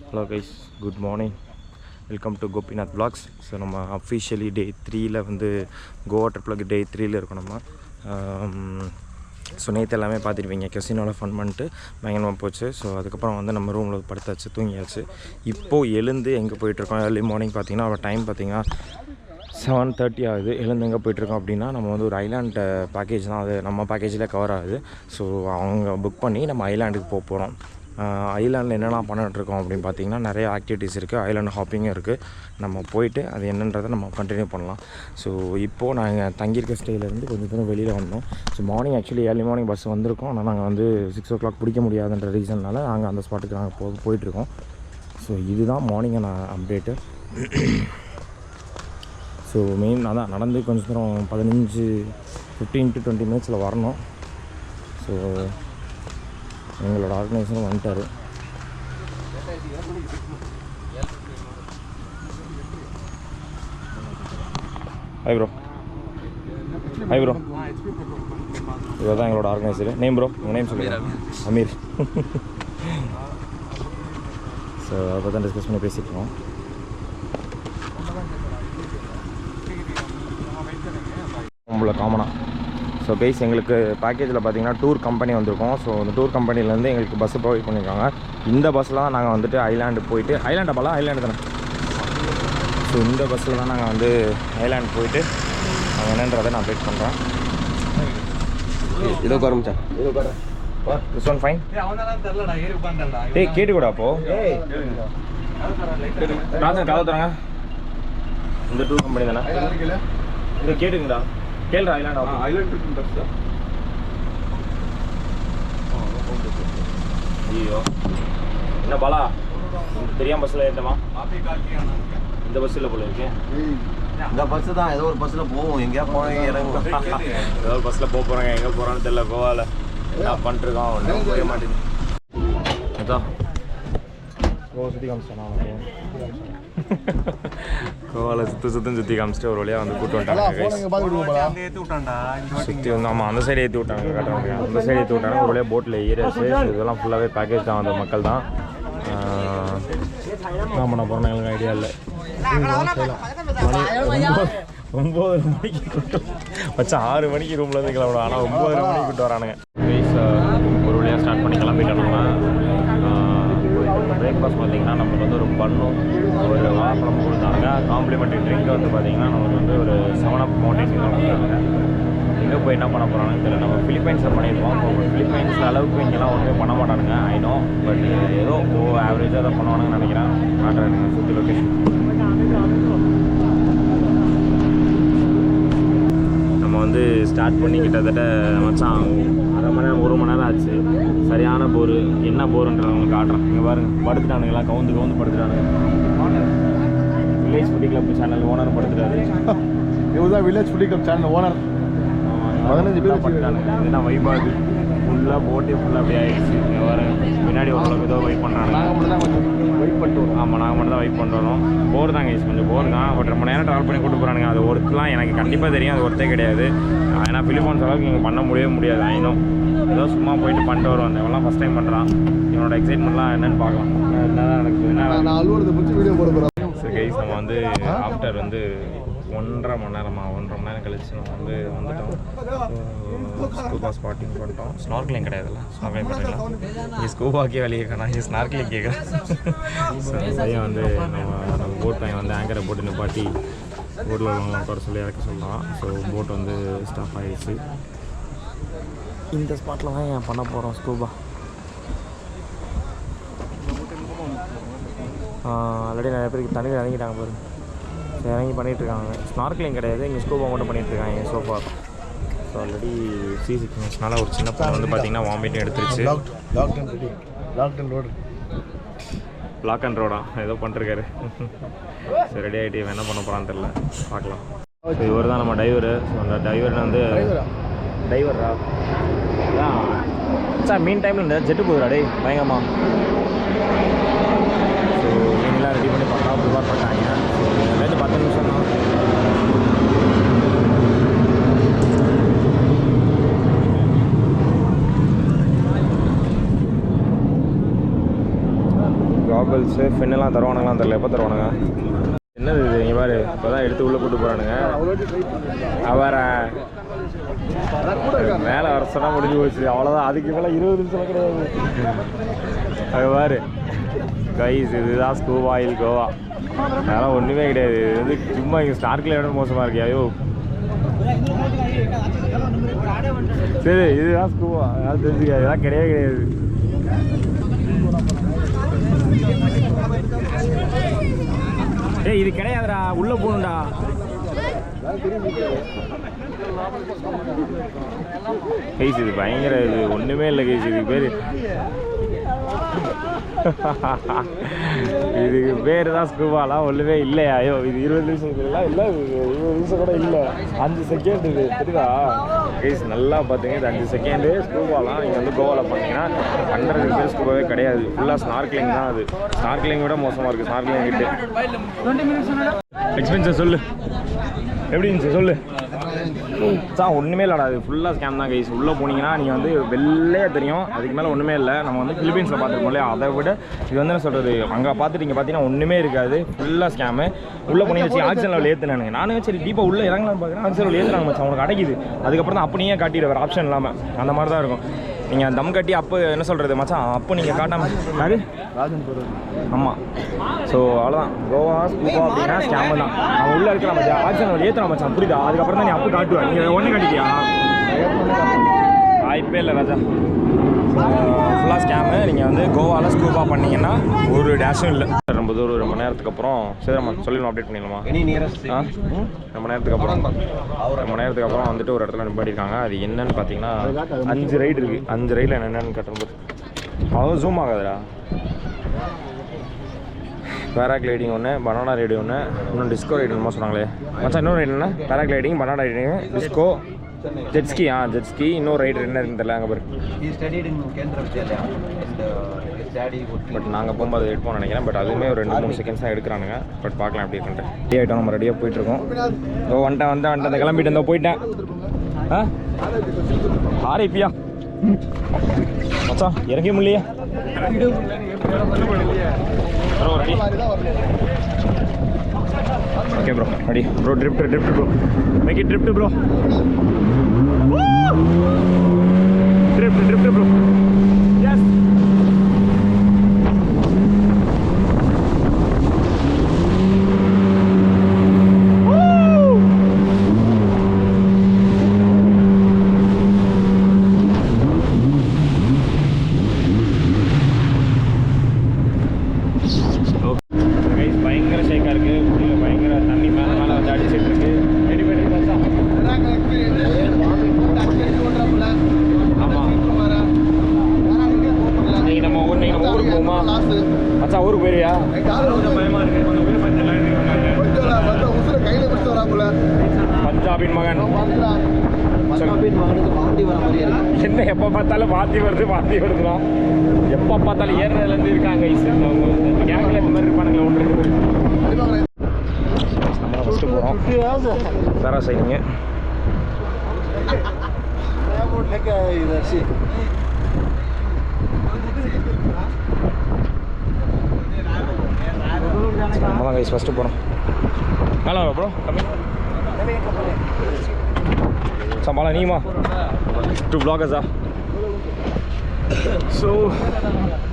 Hello guys, good morning. Welcome to Gopinath Vlogs. So நம்ம officially day 3ல வந்து கோவா ட்ரிப்பில் day 3ல இருக்கோம் நம்ம. ஸோ நேற்று எல்லாமே பார்த்துருப்பீங்க, கெசினோவில் ஃபன் பண்ணிட்டு பயங்கரமாக போச்சு. ஸோ அதுக்கப்புறம் வந்து நம்ம ரூமில் படுத்தாச்சு, தூங்கியாச்சு. இப்போது எழுந்து எங்கே போயிட்டுருக்கோம், ஏர்லி மார்னிங் பார்த்தீங்கன்னா அவள் டைம் பார்த்தீங்கன்னா 7:30 ஆகுது. எழுந்து எங்கே போயிட்டுருக்கோம் அப்படின்னா, நம்ம வந்து ஒரு ஐலாண்டு பேக்கேஜ் தான், அது நம்ம பேக்கேஜில் கவர் ஆகுது. ஸோ அவங்க புக் பண்ணி நம்ம ஐலாண்டுக்கு போக போகிறோம். ஐலாண்டில் என்னெல்லாம் பண்ணிட்டுருக்கோம் அப்படின்னு பார்த்தீங்கன்னா, நிறைய ஆக்டிவிட்டீஸ் இருக்குது, ஐலாண்டு ஹாப்பிங்கும் இருக்குது. நம்ம போயிட்டு அது என்னன்றதை நம்ம கண்டினியூ பண்ணலாம். ஸோ இப்போது நாங்கள் தங்கியிருக்க ஸ்டேலேருந்து கொஞ்சம் தூரம் வெளியில் வந்தோம். So morning actually early morning bus வந்திருக்கோம். ஆனால் நாங்கள் வந்து 6 o'clock பிடிக்க முடியாதுன்ற ரீசன்னால் நாங்கள் அந்த ஸ்பாட்டுக்கு நாங்கள் போயிட்டுருக்கோம். ஸோ இதுதான் மார்னிங்கான அப்டேட்டு. ஸோ மெயின் அதான் நடந்து கொஞ்சம் தூரம் 15 to 20 minutes வரணும். ஸோ எங்களோட ஆர்கனைசரும் வந்துட்டார். Hi bro. Hi bro. இவர் தான் எங்களோட ஆர்கனைசரு. நேம் ப்ரோ, உங்கள் நேம் சொல்லுங்கள். அமீர். ஸோ அதை தான் டிஸ்கஸ் பண்ணி பேசிட்டுருக்கோம். உங்களை காமனாக ஸோ கைஸ், எங்களுக்கு பேக்கேஜில் பார்த்தீங்கன்னா டூர் கம்பெனி வந்திருக்கோம். ஸோ அந்த டூர் கம்பெனிலேருந்து எங்களுக்கு பஸ்ஸு ப்ரொவைட் பண்ணியிருக்காங்க. இந்த பஸ்ஸில் தான் நாங்கள் வந்துட்டு ஐலாண்டு போயிட்டு, ஐலாண்டு தானே. ஸோ இந்த பஸ்ஸில் தான் நாங்கள் வந்து ஐலாண்டு போயிட்டு நாங்கள் என்னன்றதை நான் அப்டேட் பண்ணுறேன். இதோ ஆரம்பிச்சா திஸ் ஒன் ஃபைன். டேய் கேட்டுக்கூட அப்போது ராஜன் காவ தராங்க. இந்த டூர் கம்பெனி தானே, இதை கேட்டுங்கடா. கேள்றா ஐலாண்ட் ஐயோ என்ன பாலா, தெரியாம பஸ்ஸில் ஏற்றமா? இந்த பஸ்ஸில் போல இருக்கேன். இந்த பஸ்ஸு தான், ஏதோ ஒரு பஸ்ஸில் போவோம், எங்கேயா போனோம் இறங்க. ஏதோ ஒரு பஸ்ஸில் போக போகிறாங்க, எங்கே போகிறான்னு தெரியல. கோவாவில் என்ன பண்ணிட்டுருக்கோம் ஒன்றும் புரிய மாட்டேங்குது. அதான் கோவா சுற்றி காமிச்சிட்டேன். கோவாவில் சுற்றி காமிச்சிட்டு ஒரு வழியாக வந்து கூட்டு வந்துட்டாங்க. சுற்றி வந்து ஆமாம் அந்த சைடு ஏற்றி விட்டாங்க, கட்டுறாங்க. அந்த சைடு ஏற்றி விட்டாங்க. ஒரு வழியாக போட்டில் ஏறியாச்சு. இதெல்லாம் ஃபுல்லாகவே பேக்கேஜ் தான், அந்த மக்கள் தான். நான் பண்ண போகிறேன், எங்களுக்கு ஐடியா இல்லை. 9 மணிக்கு கூட்டு வச்சா 6 மணிக்கு ரூம்லேருந்து கிளம்பிடும். ஆனால் 9 மணிக்கு கூட்டு வரானுங்க. ஒரு வழியாக ஸ்டார்ட் பண்ணி கிளம்பிட்டோம். பிரேக்ஃபாஸ்ட் பார்த்திங்கன்னா நமக்கு வந்து ஒரு பண்ணும் ஒரு வாழைப்பழம் கொடுத்தாங்க. காம்ப்ளிமெண்ட்ரி ட்ரிங்க் வந்து பார்த்திங்கன்னா நமக்கு வந்து ஒரு 7up மவுண்டைன் கொடுத்தாங்க. எங்கே போய் என்ன பண்ண போகிறாங்கன்னு தெரியல. நம்ம ஃபிலிப்பைன்ஸில் பண்ணியிருக்கோம். ஃபிலிப்பைன்ஸில் அளவுக்கு இங்கெல்லாம் ஒன்றுமே பண்ண மாட்டானுங்க, ஐநோ. பட் ஏதோ ஆவரேஜாக அதை பண்ணுவானுங்கன்னு நினைக்கிறேன். காட்டுறேன் சுற்றி லொக்கேஷன். நம்ம வந்து ஸ்டார்ட் பண்ணி கிட்டத்தட்ட மச்சான் 1/2 மணி நேரம் 1 மணி நேரம் ஆச்சு. சரியான போர். என்ன போருன்றதை அவங்களுக்கு காட்டுறேன். இங்கே பாருங்க, படுத்துட்டானுங்களா, கவுந்து படுத்துட்டானுங்க. Village footy club channel owner படுத்துட்டாரு. இவர் தான் village footy club channel owner. 15 பேர் படுத்துட்டானுங்க. இதுதான் வைப்பாது. ஃபுல்லாக போட்டே ஃபுல்லாக அப்படி ஆகிடுச்சு. இங்கே பாருங்க, பின்னாடி ஓரளவுக்கு ஏதோ வெயிட் பண்ணுறாங்க. நாங்கள் மட்டும் தான் கொஞ்சம் வெயிட் பண்ணிட்டு வரோம். ஆமாம், நாங்கள் மட்டும் தான் வெயிட் பண்ணுறோம். போர் தாங்க, கொஞ்சம் போர் தான். பட் ரொம்ப நேரம் ட்ராவல் பண்ணி கூட்டு போகிறானுங்க. அது ஒர்த்லாம் எனக்கு கண்டிப்பாக தெரியும், அது ஒர்த்தே கிடையாது. ஏன்னா ஃபிலிப்பைன்ஸ் அளவுக்கு இங்கே பண்ண முடியாது. ஐநோ ஏதோ சும்மா போயிட்டு பண்ணிட்டு வருவோம். இவெல்லாம் ஃபஸ்ட் டைம் பண்ணுறான். இவனோட எக்ஸைட்மெண்ட்லாம் என்னென்னு பார்க்கலாம். என்னதான் நடக்குது, நான் அலுவலகத்தை பிடிச்சி வீடியோ போட போகிறேன். சரி கைஸ், நம்ம வந்து ஆஃப்டர் வந்து 1.5 மணி நேரம் கழிச்சு நம்ம வந்து வந்துட்டோம். ஸ்கூபா ஸ்பாட்டிங் பண்ணிட்டோம். ஸ்நார்க்லிங் கிடையாதுல்ல, ஸ்நார்க்லிங் பண்ணிடலாம். இங்கே ஸ்கூபாக்கே வெளியே கேட்கணும், இங்கே ஸ்நார்க்லிங் கேட்குறேன். ஸோ பையன் வந்து நம்ம போட் பையன் வந்து ஆங்கரை போட்டு நிப்பாட்டி போட்டில் உள்ளவங்க குறை சொல்லி இறக்க சொல்லலாம். ஸோ போட் வந்து ஸ்டாப் ஆகிடுச்சு. இந்த ஸ்பாட்டில் தான் ஏன் பண்ண போகிறோம் ஸ்கூபா. ஆல்ரெடி நிறைய பேருக்கு தண்ணியில் இறங்கிட்டாங்க பாரு. இறங்கி பண்ணிகிட்ருக்காங்க. ஸ்நார்க்லிங் கிடையாது, இங்கே ஸ்கூபா மட்டும் பண்ணிகிட்ருக்காங்க சோஃபா. ஸோ ஆல்ரெடி C6 ஒரு சின்ன பொண்ணு வந்து பார்த்திங்கன்னா வாமிட்டும் எடுத்துருச்சு. பிளாக் அண்ட் ரோடா ஏதோ பண்ணிருக்காரு. சரி ரெடி ஆகிட்டு இவன் என்ன பண்ண போகிறான்னு தெரில, பார்க்கலாம். ஸோ இவர் தான் நம்ம டைவரு. ஸோ அந்த டைவர் வந்து டைவரா சார் மீன் டைமில் இந்த ஜெட்டு போகுதுடா டே பயங்கரமா. ஸோ மீன்லாம் ரெடி பண்ணி பார்த்தா ப்ரிப்பேர் பண்ணிட்டாங்க. ஸோ 10 நிமிஷம் தான். காகல்ஸு ஃபின்னெல்லாம் தருவானுங்களாம் தெரில, எப்போ தருவானுங்க? என்னது இது? இங்கே பாரு, இப்போ தான் எடுத்து உள்ளே கூட்டு போகிறானுங்க. அவரை மேலே வர சொன்னால் முடிஞ்சு போச்சு, அவ்வளோதான். அதுக்கு மேலே 20 நிமிஷம் கிடையாது. அது பாரு கைஸ், இதுதான் ஸ்கூபா ஆயில் கோவா. அதெல்லாம் ஒன்றுமே கிடையாது. இது வந்து சும்மா இங்கே ஸ்டார்க்கில் விட மோசமாக இருக்கு. ஐயோ சரி, இதுதான் ஸ்கூபா, அதாவது தெரிஞ்சுக்க. இதெல்லாம் கிடையவே கிடையாது. ஏய் இது கிடையாதுடா, உள்ளே போகணுண்டா. கைஸ் இது பயங்கர, இது ஒன்றுமே இல்லை கைஸ். இதுக்கு பேர் இதுக்கு பேர் தான் ஸ்கூபாலாம் ஒன்றுமே இல்லையா? ஐயோ இது 20 நிமிஷம் இல்லை, 20 நிமிஷம் கூட இல்லை, 5 செகண்ட். இது தெரியுதா கைஸ்? நல்லா பார்த்துங்க, இது 5 செகண்டு ஸ்கூபாலாம். நீங்கள் வந்து கோவாவில் பார்த்தீங்கன்னா பண்ணுறதுக்கு பேர் ஸ்கூபாவே கிடையாது. ஃபுல்லாக ஸ்னார்க்லிங் தான். அது ஸ்னார்க்லிங் விட மோசமாக இருக்குது. ஸ்னார்க்லிங் கிட்டு எக்ஸ்பென்சஸ் சொல்லு, எப்படி இருந்துச்சு சொல்லு. சார் ஒன்றுமே இல்லைடா, அது ஃபுல்லாக ஸ்கேம் தான் கைஸ். உள்ளே போனீங்கன்னா நீங்கள் வந்து வெளிலே தெரியும், அதுக்கு மேலே ஒன்றுமே இல்லை. நம்ம வந்து பிலிப்பீன்ஸில் பார்த்துருப்போம் இல்லையா, அதை விட இது வந்து என்ன சொல்கிறது, அங்கே பார்த்துட்டு இங்கே பார்த்தீங்கன்னா ஒன்றுமே இருக்காது, ஃபுல்லாக ஸ்கேமு. உள்ளே போனீங்கன்னா ஆக்சிஜன் லெவல் ஏற்றுனானுங்க. நானும் சரி டீப்பாக உள்ளே இறங்கலான்னு பார்க்குறேன், ஆக்சிஜன் லெவல் ஏற்றுனாங்க மச்சான், அவனுக்கு அடைக்குது. அதுக்கப்புறம் தான் அப்படியே காட்டிடு, வேறு ஆப்ஷன் இல்லாமல். அந்த மாதிரி தான் இருக்கும். நீங்கள் தம் கட்டி அப்போ என்ன சொல்கிறது மச்சான், அப்போ நீங்கள் காட்டாமல் அது ஆமாம். ஸோ அவ்வளோதான், கோவா ஸ்கூபா அப்படின்னா ஸ்கேமு தான். அவன் உள்ளே இருக்கிற மச்சான் ஆக்சிஜன் லெவல் ஏற்றுனா மச்சான், புரியுதா? அதுக்கப்புறம் தான் நீ அப்போ காட்டுவேன். நீங்கள் ஒன்று காட்டிட்டியா? வாய்ப்பே இல்லை ராஜா, ஃபுல்லாக ஸ்கேமு. நீங்கள் வந்து கோவாவில் ஸ்கூபா பண்ணிங்கன்னா ஒரு டேஷும் இல்லை. ரொம்ப தூரம், ரொம்ப நேரத்துக்கு அப்புறம் சரி நம்ம சொல்லிடணும், அப்டேட் பண்ணிடலாமா? ரொம்ப நேரத்துக்கு அப்புறம் வந்துட்டு ஒரு இடத்துல நிப்பாட்டிருக்காங்க. அது என்னன்னு பார்த்தீங்கன்னா 5 ரைடு இருக்குது. 5 ரைடில் என்னென்னு கட்டும்போது அவ்வளோ ஜூம் ஆகாதுடா. பேராக்ளைடிங் ஒன்று, பனானா ரைடு ஒன்று, இன்னும் டிஸ்கோ ரைடு என்னமோ சொன்னாங்களே மச்சான். இன்னொரு ரைடு என்ன? Paragliding, banana riding, disco, jet ski. Jet ski. இன்னொரு ரைடு என்ன இருக்குன்னு தெரியல. அங்கே பாரு. பட் நாங்கள் போகும்போது எடுப்போம்னு நினைக்கிறேன். பட் அதுவுமே ஒரு 2-3 செகண்ட்ஸ் தான் எடுக்கிறானுங்க. பட் பார்க்கலாம் எப்படி இருக்குன்ட்டு. ரெடி ஆகிட்டோம், நம்ம ரெடியாக போயிட்டுருக்கோம். வந்துட்டேன் அந்த கிளம்பிட்டு இருந்தோம், போயிட்டேன். ஆரைப்பியா மச்சான், இறங்கி முடியலையே. Bro ready? Okay bro, ready bro. Drift bro, make it drift bro. Drift bro. Yes. பயங்கர ஷேக்காக இருக்குது, பயங்கர தண்ணி மேலே வந்து அடிச்சுட்டு இருக்கு. ரெடி பண்ணி பார்த்தா ஆமாம். நீங்கள் நம்ம ஊருக்கு போகுமா மச்சான்? ஊருக்கு போயிருவியா? பயமாக இருக்குது, கொஞ்சம் வீடு பஞ்சாபின் மகன். என்ன எப்போ பார்த்தாலும் வாந்தி வருதுலாம். எப்போ பார்த்தாலும் ஏறுறதுலேருந்து இருக்காங்க. கேங்கில் இந்த மாதிரி இருப்பானுங்களா ஒன்று இருக்குது. நம்ம ஃபஸ்ட்டு போகிறோம் பேராசைடிங்கு. நம்ம தான் கைஸ் ஃபஸ்ட்டு போகிறோம். மேலே ப்ரோ கம்மி சமாளா நீமா 2 vloggers-ஆ. ஸோ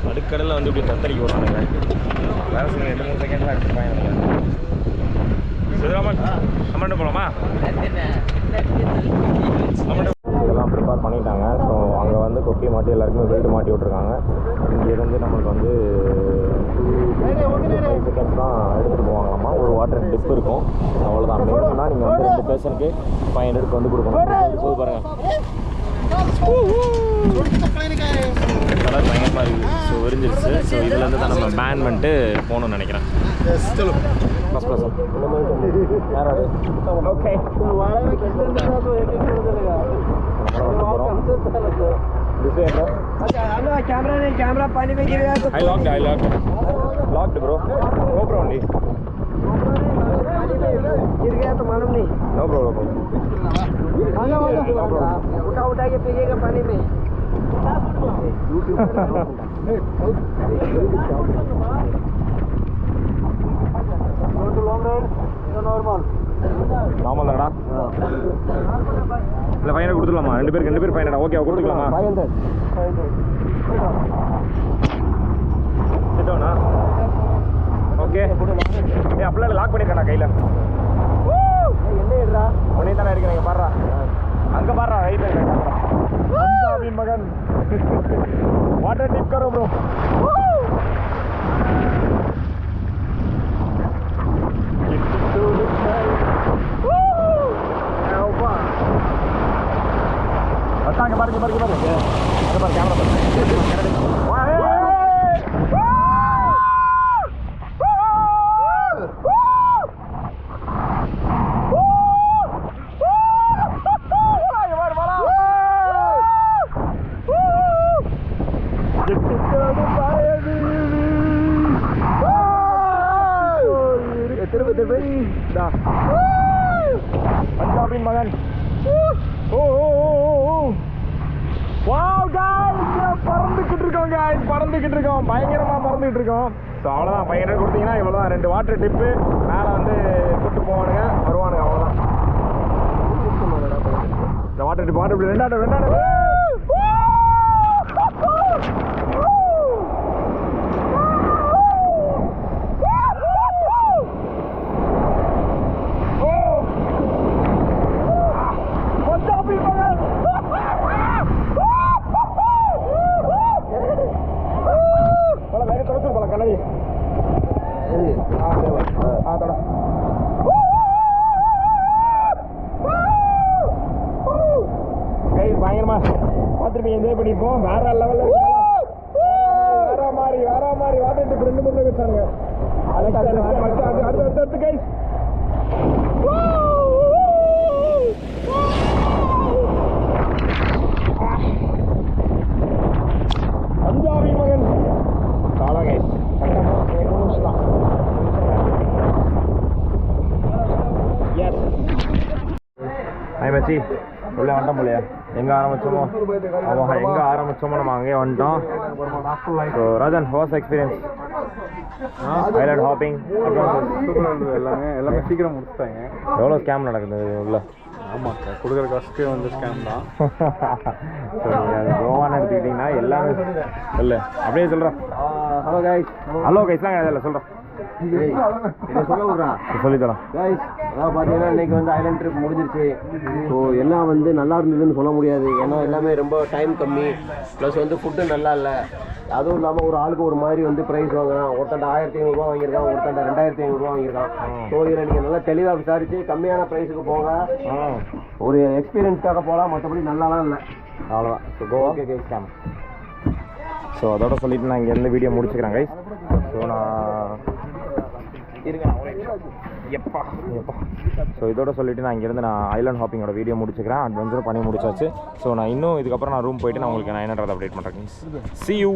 அடுக்கடலில் வந்து இப்படி தத்தரிக்க விடுறானுங்க. வேறு சில 2-3 செகண்ட் தான் எடுத்துருப்பாங்க. சிவராமன் நம்மகிட்ட போகலாமா? இதெல்லாம் ப்ரிப்பேர் பண்ணிட்டாங்க. ஸோ அங்கே வந்து கொக்கி மாட்டி எல்லாருக்குமே வெயிட்டு மாட்டி விட்ருக்காங்க. இங்கேருந்து நம்மளுக்கு வந்து 2 செகண்ட்ஸ் தான் எடுத்துகிட்டு போவாங்களாமா. ஒரு வாட்டர் டிப் இருக்கும், அவ்வளோதான். வேணும்னா நீங்கள் வந்து 2 பேர்சனுக்கு 500 வந்து கொடுக்கணும். ஸோ பாருங்கள் கலர் பயங்கரமாக இருக்குது. ஸோ விரிஞ்சிருச்சு. ஸோ இதுலேருந்து தான் நம்ம பேன் பண்ணிட்டு போகணும்னு நினைக்கிறேன். ப்ளஸ் யாராவது ஓகே कैमरा पानी में गिर गया तो I locked bro. No bro only. गिर गया तो मालूम नहीं. No bro. उठा के पीएगा पानी में. ரெண்டு பேர் 500 ஓகே கொடுத்துக்கலாமா 500 சிட்டோண்ணா ஓகே அப்படிலாம் லாக் பண்ணியிருக்கேண்ணா கையில் என்ன ஏடுறா உடனே தானே இருக்கு நீங்கள் பாடுறா அங்கே பாடுறா ரைட்டில் பஞ்சாபின் மகன் வாட்டர் டிப் கரோ ப்ரோ அங்க பாருங்க அங்க பாரு கேமரா பஞ்சாபின் மகன் பறந்துக்கிட்டு இருக்கோம் பயங்கரமாக பறந்துக்கிட்டு இருக்கோம் ஸோ அவ்வளோதான் 500 கொடுத்தீங்கன்னா இவ்வளோதான் 2 வாட்டர் டிப்பு மேலே வந்து கூட்டு போவானுங்க வருவானுங்க அவ்வளோதான் இந்த வாட்டர் டிப் ரெண்டாவது பயங்கரமா பார்த்துருப்பீங்க என்ஜாய் பண்ணியிருப்போம் வேற லெவலில் வேற மாதிரி வாட்டர் டிப் 2 3 வச்சாங்க அடுத்து கைஸ் பஞ்சாபி மகன் காலா கைஸ் தான் ஹாய் மச்சி உள்ளே வந்துட்டோம் இல்லையா எங்கே ஆரம்பிச்சோமோ நம்ம அங்கேயே வந்துட்டோம் ஸோ ராஜன் ஹோஸ் எக்ஸ்பீரியன்ஸ் ஐலாண்ட் ஹாப்பிங் எல்லாமே சீக்கிரம் முடிச்சுட்டாங்க. எவ்வளோ ஸ்கேம் நடக்குது உள்ள ஆமாம் சார், கொடுக்குற காசுக்கே வந்து ஸ்கேம் தான். ஸோ நீங்கள் அது கோவான்னு எடுத்துக்கிட்டிங்கன்னா எல்லாமே இல்லை அப்படியே சொல்கிறேன். ஹலோ கைஸ்லாம் இல்லை சொல்கிறேன் சொல்லித்தரோம் கைஸ். அதான் பார்த்தீங்கன்னா இன்னைக்கு வந்து ஐலாண்ட் ட்ரிப் முடிஞ்சிருச்சு. ஸோ எல்லாம் வந்து நல்லா இருந்ததுன்னு சொல்ல முடியாது, ஏன்னா எல்லாமே ரொம்ப டைம் கம்மி, ப்ளஸ் வந்து ஃபுட்டு நல்லா இல்லை. அதுவும் இல்லாமல் ஒரு ஆளுக்கு ஒரு மாதிரி வந்து ப்ரைஸ் வாங்குறான். ஒருத்தண்ட 1500 வாங்கியிருக்கான், ஒருத்தண்ட 2500 வாங்கியிருக்கான். ஸோ இதில் நீங்கள் நல்லா தெளிவாக விசாரித்து கம்மியான ப்ரைஸுக்கு போங்க, ஒரு எக்ஸ்பீரியன்ஸ்க்காக போகலாம், மற்றபடி நல்லாலாம் இல்லை. அவ்வளோதான். So Goa scam. ஸோ அதோட சொல்லிட்டு நான் இங்கேருந்து வீடியோ முடிச்சுக்கிறேன் கைஸ். ஸோ நான் எப்பா ஸோ இதோட சொல்லிவிட்டு நான் இங்கேருந்து ஐலாண்ட் ஹாப்பிங்கோட வீடியோ முடிச்சுக்கிறேன். அட்வென்ச்சர் பண்ணி முடிச்சாச்சு. ஸோ நான் இன்னும் இதுக்கப்புறம் நான் ரூம் போயிட்டு நான் உங்களுக்கு நான் என்னன்றதை அப்டேட் பண்ணுறேன். See you.